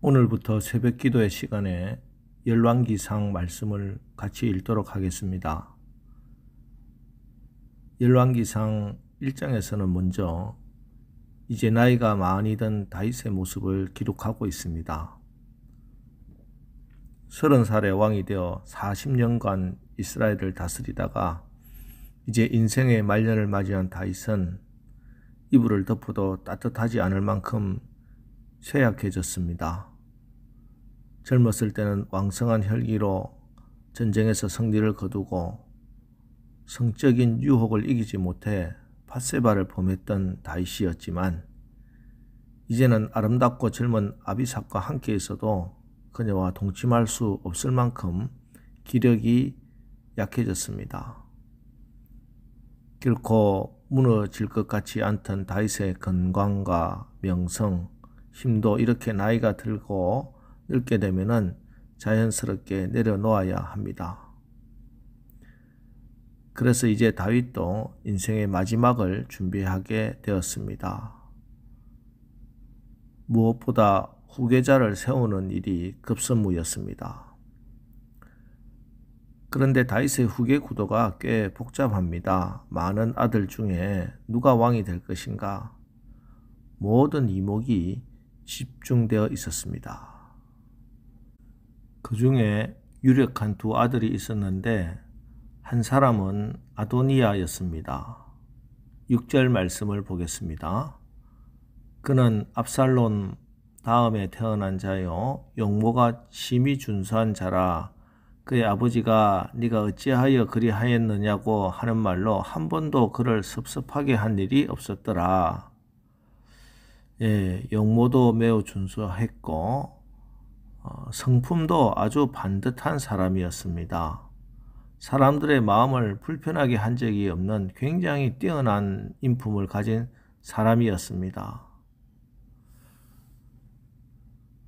오늘부터 새벽 기도의 시간에 열왕기상 말씀을 같이 읽도록 하겠습니다. 열왕기상 1장에서는 먼저 이제 나이가 많이 든 다윗의 모습을 기록하고 있습니다. 30살의 왕이 되어 40년간 이스라엘을 다스리다가 이제 인생의 말년을 맞이한 다윗은 이불을 덮어도 따뜻하지 않을 만큼 쇠약해졌습니다. 젊었을 때는 왕성한 혈기로 전쟁에서 승리를 거두고 성적인 유혹을 이기지 못해 밧세바를 범했던 다윗이었지만 이제는 아름답고 젊은 아비삭과 함께 있어도 그녀와 동침할 수 없을 만큼 기력이 약해졌습니다. 결코 무너질 것 같지 않던 다윗의 건강과 명성, 힘도 이렇게 나이가 들고 늙게 되면은 자연스럽게 내려놓아야 합니다. 그래서 이제 다윗도 인생의 마지막을 준비하게 되었습니다. 무엇보다 후계자를 세우는 일이 급선무였습니다. 그런데 다윗의 후계 구도가 꽤 복잡합니다. 많은 아들 중에 누가 왕이 될 것인가? 모든 이목이 집중되어 있었습니다. 그 중에 유력한 두 아들이 있었는데 한 사람은 아도니아였습니다. 6절 말씀을 보겠습니다. 그는 압살롬 다음에 태어난 자요 용모가 심히 준수한 자라. 그의 아버지가 네가 어찌하여 그리하였느냐고 하는 말로 한 번도 그를 섭섭하게 한 일이 없었더라. 용모도 매우 준수했고 성품도 아주 반듯한 사람이었습니다. 사람들의 마음을 불편하게 한 적이 없는 굉장히 뛰어난 인품을 가진 사람이었습니다.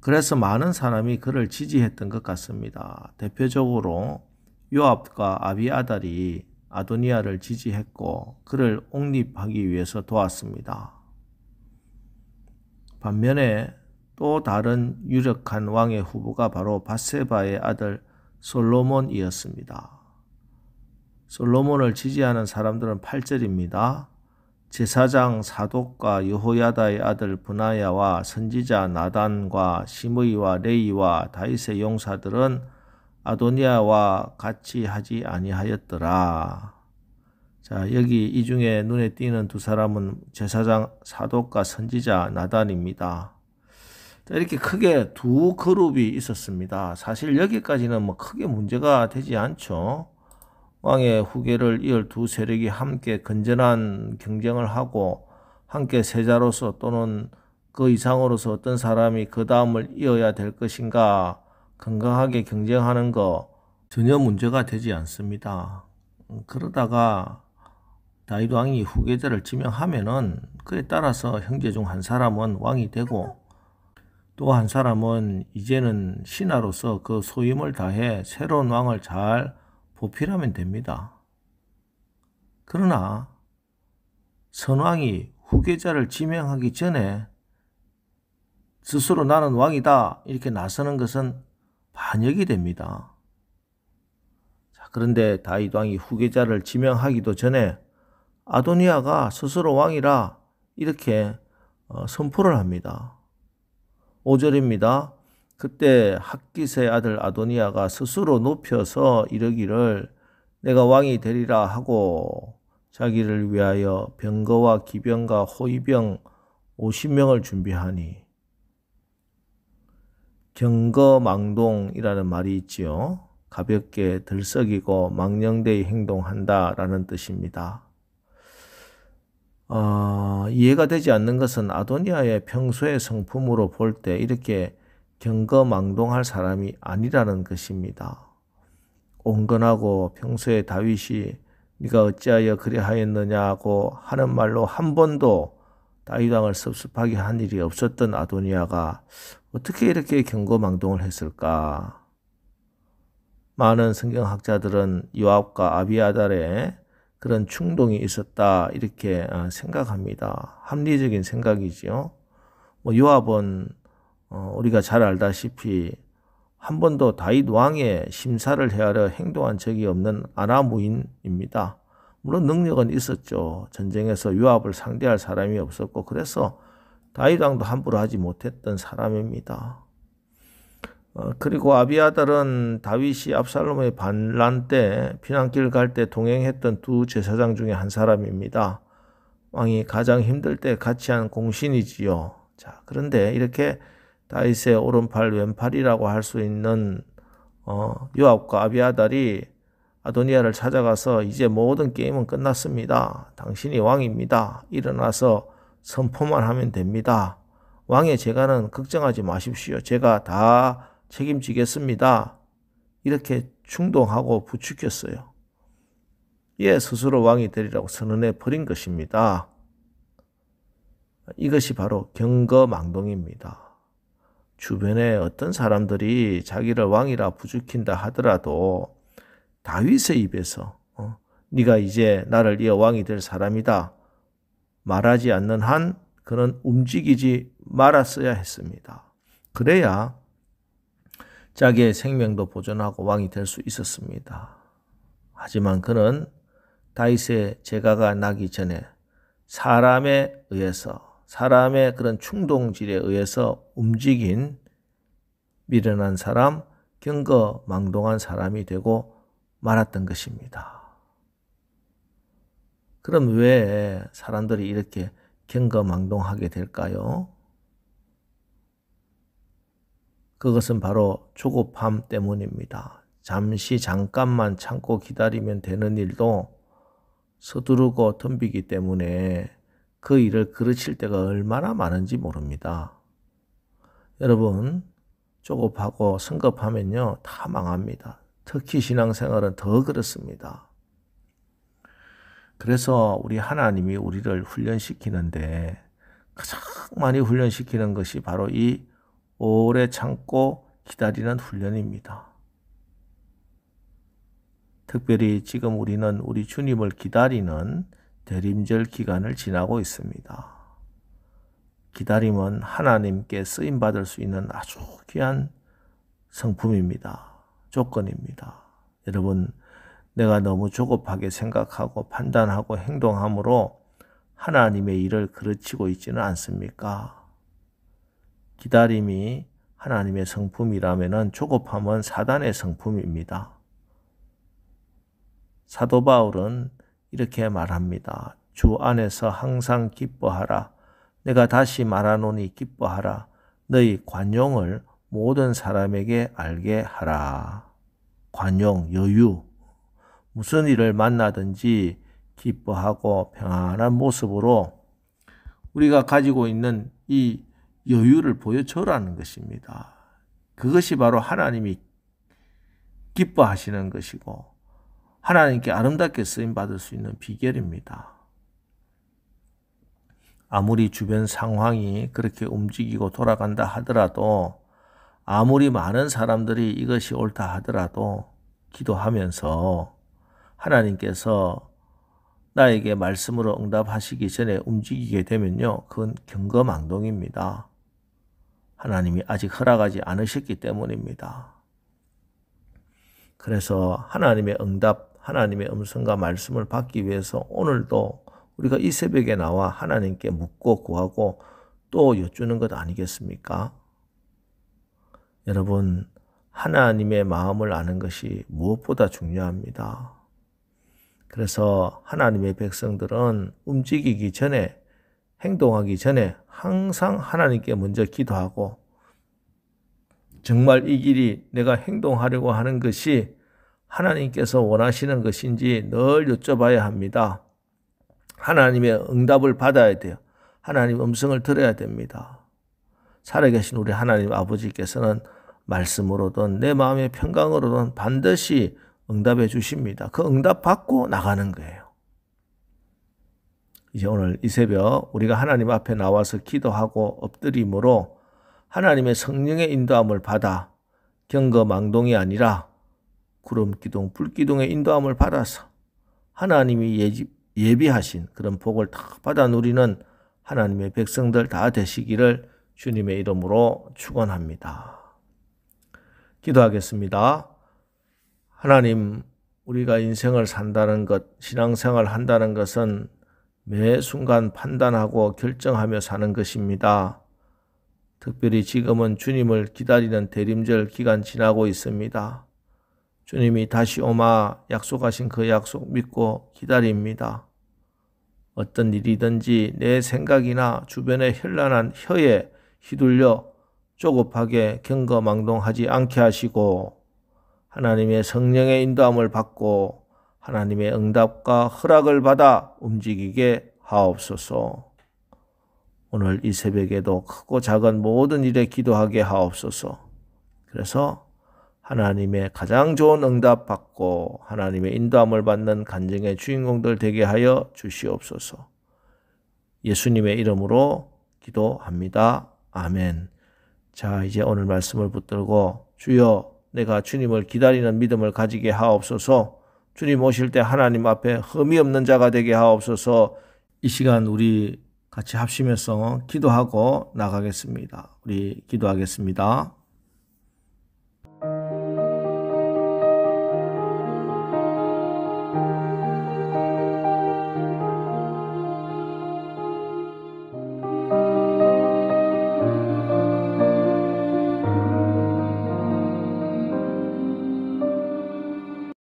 그래서 많은 사람이 그를 지지했던 것 같습니다. 대표적으로 요압과 아비아달이 아도니아를 지지했고 그를 옹립하기 위해서 도왔습니다. 반면에 또 다른 유력한 왕의 후보가 바로 밧세바의 아들 솔로몬이었습니다. 솔로몬을 지지하는 사람들은 8절입니다. 제사장 사독과 여호야다의 아들 브나야와 선지자 나단과 시므이와 레이와 다윗의 용사들은 아도니아와 같이 하지 아니하였더라. 자, 여기 이 중에 눈에 띄는 두 사람은 제사장 사독과 선지자 나단입니다. 자, 이렇게 크게 두 그룹이 있었습니다. 사실 여기까지는 뭐 크게 문제가 되지 않죠. 왕의 후계를 이을 두 세력이 함께 건전한 경쟁을 하고 함께 세자로서 또는 그 이상으로서 어떤 사람이 그 다음을 이어야 될 것인가 건강하게 경쟁하는 거 전혀 문제가 되지 않습니다. 그러다가 다윗 왕이 후계자를 지명하면은 그에 따라서 형제 중 한 사람은 왕이 되고 또 한 사람은 이제는 신하로서 그 소임을 다해 새로운 왕을 잘 보필하면 됩니다. 그러나 선왕이 후계자를 지명하기 전에 스스로 나는 왕이다 이렇게 나서는 것은 반역이 됩니다. 자, 그런데 다윗 왕이 후계자를 지명하기도 전에 아도니아가 스스로 왕이라 이렇게 선포를 합니다. 5절입니다. 그때 핫깃의 아들 아도니아가 스스로 높여서 이르기를 내가 왕이 되리라 하고 자기를 위하여 병거와 기병과 호위병 50명을 준비하니 경거망동이라는 말이 있지요. 가볍게 들썩이고 망령되이 행동한다라는 뜻입니다. 이해가 되지 않는 것은 아도니아의 평소의 성품으로 볼 때 이렇게 경거망동할 사람이 아니라는 것입니다. 온건하고 평소에 다윗이 네가 어찌하여 그리하였느냐고 하는 말로 한 번도 다윗 왕을 섭섭하게 한 일이 없었던 아도니아가 어떻게 이렇게 경거망동을 했을까? 많은 성경학자들은 요압과 아비아달의 그런 충동이 있었다 이렇게 생각합니다. 합리적인 생각이지요. 요압은 우리가 잘 알다시피 한 번도 다윗 왕의 심사를 헤아려 행동한 적이 없는 아나무인입니다. 물론 능력은 있었죠. 전쟁에서 요압을 상대할 사람이 없었고 그래서 다윗 왕도 함부로 하지 못했던 사람입니다. 그리고 아비아달은 다윗이 압살롬의 반란 때 피난길 갈 때 동행했던 두 제사장 중에 한 사람입니다. 왕이 가장 힘들 때 같이 한 공신이지요. 자, 그런데 이렇게 다윗의 오른팔 왼팔이라고 할 수 있는 요압과 아비아달이 아도니아를 찾아가서 이제 모든 게임은 끝났습니다. 당신이 왕입니다. 일어나서 선포만 하면 됩니다. 왕의 재간은 걱정하지 마십시오. 제가 다 책임지겠습니다. 이렇게 충동하고 부추겼어요. 이에 스스로 왕이 되리라고 선언해 버린 것입니다. 이것이 바로 경거망동입니다. 주변에 어떤 사람들이 자기를 왕이라 부추긴다 하더라도 다윗의 입에서 네가 이제 나를 이어 왕이 될 사람이다 말하지 않는 한 그는 움직이지 말았어야 했습니다. 그래야 자기의 생명도 보존하고 왕이 될 수 있었습니다. 하지만 그는 다윗의 재가가 나기 전에 사람에 의해서 사람의 그런 충동질에 의해서 움직인 미련한 사람, 경거망동한 사람이 되고 말았던 것입니다. 그럼 왜 사람들이 이렇게 경거망동하게 될까요? 그것은 바로 조급함 때문입니다. 잠깐만 참고 기다리면 되는 일도 서두르고 덤비기 때문에 그 일을 그르칠 때가 얼마나 많은지 모릅니다. 여러분, 조급하고 성급하면요, 다 망합니다. 특히 신앙생활은 더 그렇습니다. 그래서 우리 하나님이 우리를 훈련시키는데 가장 많이 훈련시키는 것이 바로 이 오래 참고 기다리는 훈련입니다. 특별히 지금 우리는 우리 주님을 기다리는 대림절 기간을 지나고 있습니다. 기다림은 하나님께 쓰임받을 수 있는 아주 귀한 성품입니다. 조건입니다. 여러분, 내가 너무 조급하게 생각하고 판단하고 행동함으로 하나님의 일을 그르치고 있지는 않습니까? 기다림이 하나님의 성품이라면 조급함은 사단의 성품입니다. 사도 바울은 이렇게 말합니다. 주 안에서 항상 기뻐하라. 내가 다시 말하노니 기뻐하라. 너희 관용을 모든 사람에게 알게 하라. 관용, 여유. 무슨 일을 만나든지 기뻐하고 평안한 모습으로 우리가 가지고 있는 이 여유를 보여줘라는 것입니다. 그것이 바로 하나님이 기뻐하시는 것이고 하나님께 아름답게 쓰임받을 수 있는 비결입니다. 아무리 주변 상황이 그렇게 움직이고 돌아간다 하더라도 아무리 많은 사람들이 이것이 옳다 하더라도 기도하면서 하나님께서 나에게 말씀으로 응답하시기 전에 움직이게 되면요, 그건 경거망동입니다. 하나님이 아직 허락하지 않으셨기 때문입니다. 그래서 하나님의 응답, 하나님의 음성과 말씀을 받기 위해서 오늘도 우리가 이 새벽에 나와 하나님께 묻고 구하고 또 여쭈는 것 아니겠습니까? 여러분, 하나님의 마음을 아는 것이 무엇보다 중요합니다. 그래서 하나님의 백성들은 움직이기 전에, 행동하기 전에 항상 하나님께 먼저 기도하고 정말 이 길이 내가 행동하려고 하는 것이 하나님께서 원하시는 것인지 늘 여쭤봐야 합니다. 하나님의 응답을 받아야 돼요. 하나님 음성을 들어야 됩니다. 살아계신 우리 하나님 아버지께서는 말씀으로든 내 마음의 평강으로든 반드시 응답해 주십니다. 그 응답 받고 나가는 거예요. 이제 오늘 이 새벽 우리가 하나님 앞에 나와서 기도하고 엎드림으로 하나님의 성령의 인도함을 받아 경거망동이 아니라 구름기둥, 불기둥의 인도함을 받아서 하나님이 예비하신 그런 복을 다 받아 누리는 하나님의 백성들 다 되시기를 주님의 이름으로 축원합니다. 기도하겠습니다. 하나님, 우리가 인생을 산다는 것, 신앙생활을 한다는 것은 매 순간 판단하고 결정하며 사는 것입니다. 특별히 지금은 주님을 기다리는 대림절 기간 지나고 있습니다. 주님이 다시 오마 약속하신 그 약속 믿고 기다립니다. 어떤 일이든지 내 생각이나 주변의 현란한 혀에 휘둘려 조급하게 경거망동하지 않게 하시고 하나님의 성령의 인도함을 받고 하나님의 응답과 허락을 받아 움직이게 하옵소서. 오늘 이 새벽에도 크고 작은 모든 일에 기도하게 하옵소서. 그래서 하나님의 가장 좋은 응답 받고 하나님의 인도함을 받는 간증의 주인공들 되게 하여 주시옵소서. 예수님의 이름으로 기도합니다. 아멘. 자, 이제 오늘 말씀을 붙들고 주여, 내가 주님을 기다리는 믿음을 가지게 하옵소서. 주님 오실 때 하나님 앞에 흠이 없는 자가 되게 하옵소서. 이 시간 우리 같이 합심해서 기도하고 나가겠습니다. 우리 기도하겠습니다.